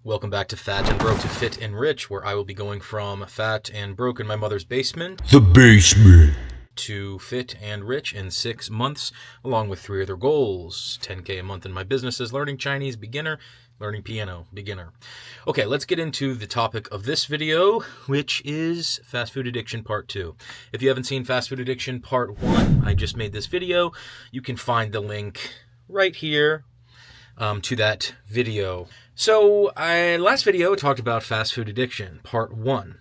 Welcome back to Fat and Broke to Fit and Rich, where I will be going from fat and broke in my mother's basement The basement. to fit and rich in 6 months, along with 3 other goals. 10K a month in my businesses, learning Chinese, beginner, learning piano, beginner. Okay, let's get into the topic of this video, which is fast food addiction part 2. If you haven't seen fast food addiction part 1, I just made this video. You can find the link right here to that video. So, last video talked about fast food addiction, part 1,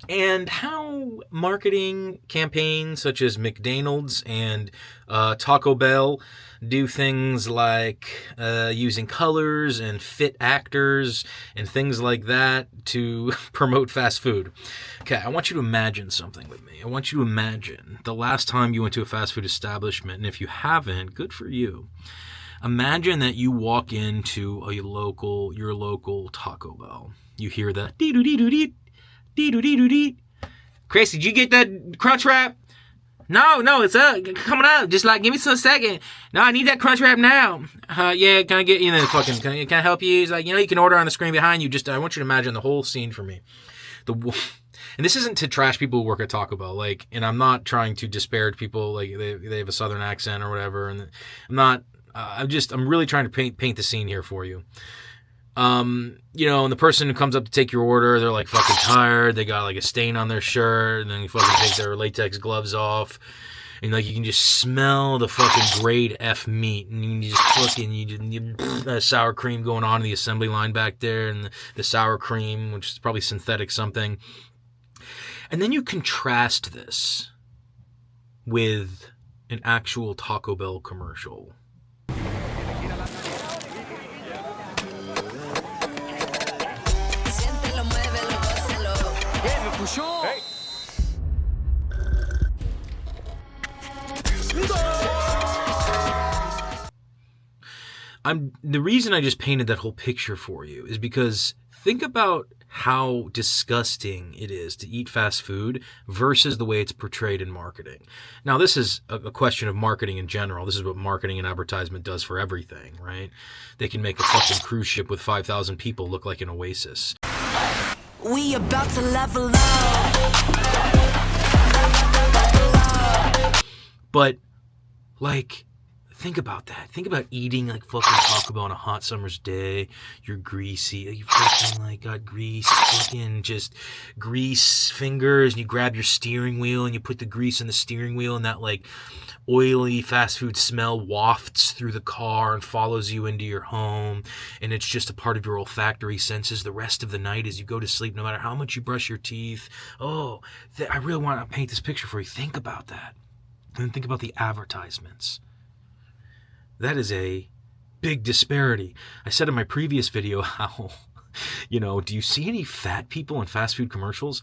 and how marketing campaigns such as McDonald's and Taco Bell do things like using colors and fit actors and things like that to promote fast food. Okay, I want you to imagine something with me. I want you to imagine the last time you went to a fast food establishment, and if you haven't, good for you. Imagine that you walk into your local Taco Bell. You hear the dee-doo-dee-doo-dee, dee-doo-dee-doo-dee. Chris, did you get that crunch wrap? No, it's coming up. Just like, give me some second. No, I need that crunch wrap now. Yeah, can I get, can I help you? He's like, you can order on the screen behind you. Just, I want you to imagine the whole scene for me. And this isn't to trash people who work at Taco Bell, and I'm not trying to disparage people, they have a southern accent or whatever, and I'm really trying to paint the scene here for you. And the person who comes up to take your order, they're like fucking tired. They got like a stain on their shirt, and then you fucking take their latex gloves off, and you can just smell the fucking grade F meat, and you just fucking sour cream going on in the assembly line back there, and the sour cream, which is probably synthetic something. And then you contrast this with an actual Taco Bell commercial. Hey. The reason I just painted that whole picture for you is because think about how disgusting it is to eat fast food versus the way it's portrayed in marketing. Now, this is a question of marketing in general. This is what marketing and advertisement does for everything, right? They can make a fucking cruise ship with 5,000 people look like an oasis. We about to level up. But, think about that. Think about eating fucking Taco Bell on a hot summer's day. You're greasy. You fucking got grease, fucking just grease fingers, and you grab your steering wheel and you put the grease in the steering wheel, and that oily fast food smell wafts through the car and follows you into your home, and it's just a part of your olfactory senses the rest of the night as you go to sleep, no matter how much you brush your teeth. I really want to paint this picture for you. Think about that. And think about the advertisements. That is a big disparity. I said in my previous video how, do you see any fat people in fast food commercials?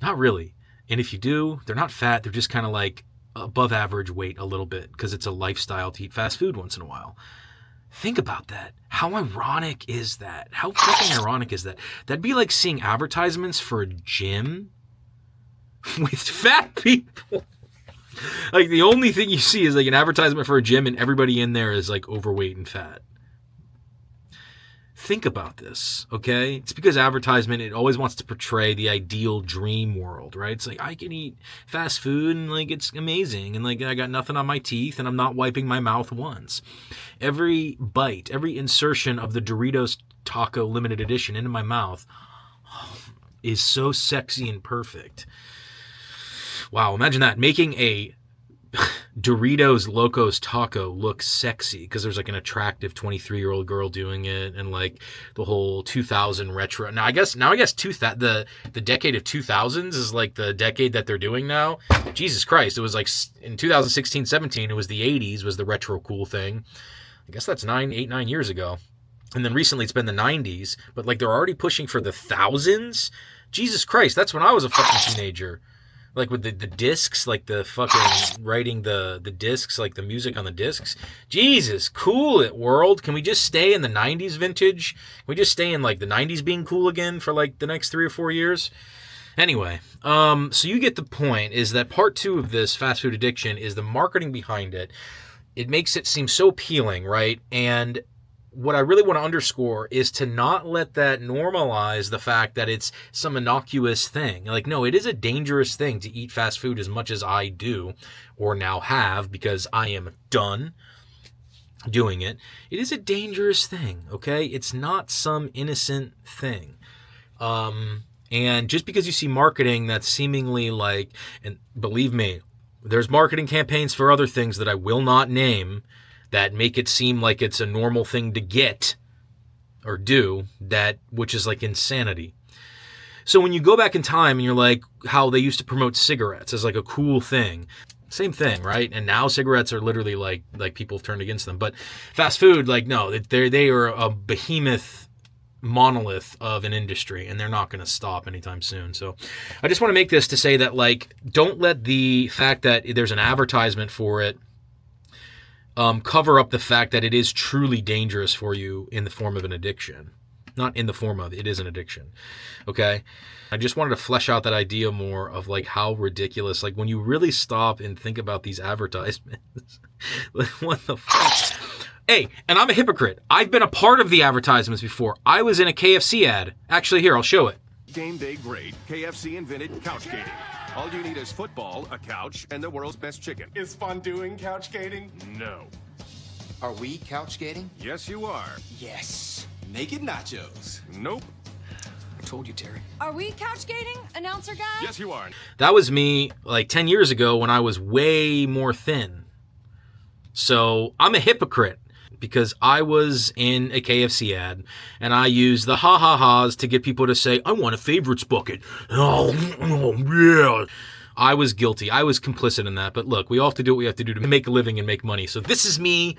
Not really. And if you do, they're not fat. They're just kind of above average weight a little bit because it's a lifestyle to eat fast food once in a while. Think about that. How ironic is that? How fucking ironic is that? That'd be like seeing advertisements for a gym with fat people. The only thing you see is an advertisement for a gym, and everybody in there is overweight and fat. Think about this, okay? It's because advertisement, it always wants to portray the ideal dream world, right? It's I can eat fast food and it's amazing, and I got nothing on my teeth, and I'm not wiping my mouth once. Every bite, every insertion of the Doritos Taco Limited Edition into my mouth is so sexy and perfect. Wow, imagine that. Making a Doritos Locos Taco look sexy because there's an attractive 23-year-old girl doing it, and the whole 2000 retro. Now I guess the decade of 2000s is the decade that they're doing now. Jesus Christ, it was in 2016-17 it was the 80s was the retro cool thing. I guess that's 9 years ago. And then recently it's been the 90s, but they're already pushing for the thousands. Jesus Christ, that's when I was a fucking teenager. With the discs, the fucking writing the discs, the music on the discs. Jesus, cool it, world. Can we just stay in the 90s vintage? Can we just stay in the 90s being cool again for the next 3 or 4 years? Anyway, so you get the point, is that part 2 of this fast food addiction is the marketing behind it. It makes it seem so appealing, right? And what I really want to underscore is to not let that normalize the fact that it's some innocuous thing. Like, no, it is a dangerous thing to eat fast food as much as I do, or now have, because I am done doing it. It is a dangerous thing, okay? It's not some innocent thing. And just because you see marketing that's seemingly like, and believe me, there's marketing campaigns for other things that I will not name that make it seem like it's a normal thing to get or do, that, which is like insanity. So when you go back in time and you're like, how they used to promote cigarettes as like a cool thing, same thing, right? And now cigarettes are literally like people have turned against them. But fast food, like, no, they are a behemoth monolith of an industry, and they're not going to stop anytime soon. So I just want to make this to say that, like, don't let the fact that there's an advertisement for it cover up the fact that it is truly dangerous for you in the form of an addiction. Not in the form of, it is an addiction. Okay? I just wanted to flesh out that idea more of like how ridiculous, like when you really stop and think about these advertisements, like what the fuck? Hey, and I'm a hypocrite. I've been a part of the advertisements before. I was in a KFC ad. Actually, here, I'll show it. Game day great. KFC invented couch skating. All you need is football, a couch, and the world's best chicken. Is fondue couch skating? No. Are we couch skating? Yes, you are. Yes. Naked nachos. Nope. I told you, Terry. Are we couch skating, announcer guy? Yes, you are. That was me like 10 years ago when I was way more thin. So I'm a hypocrite because I was in a KFC ad and I used the ha-ha-has to get people to say, I want a favorites bucket. Oh, yeah. I was guilty. I was complicit in that. But look, we all have to do what we have to do to make a living and make money. So this is me,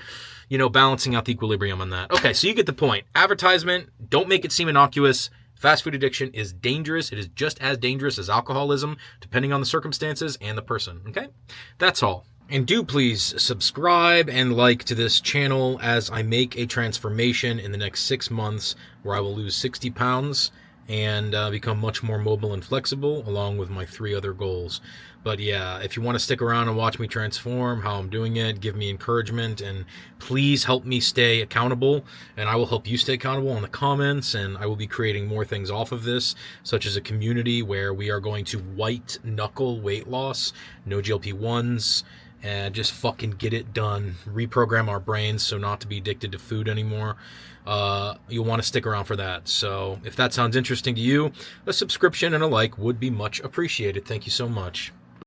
balancing out the equilibrium on that. Okay, so you get the point. Advertisement, don't make it seem innocuous. Fast food addiction is dangerous. It is just as dangerous as alcoholism, depending on the circumstances and the person. Okay? That's all. And do please subscribe and like to this channel as I make a transformation in the next 6 months where I will lose 60 pounds and become much more mobile and flexible, along with my 3 other goals. But yeah, if you want to stick around and watch me transform, how I'm doing it, give me encouragement, and please help me stay accountable, and I will help you stay accountable in the comments, and I will be creating more things off of this, such as a community where we are going to white-knuckle weight loss, no GLP-1s, and just fucking get it done. Reprogram our brains so not to be addicted to food anymore. You'll want to stick around for that. So if that sounds interesting to you, a subscription and a like would be much appreciated. Thank you so much.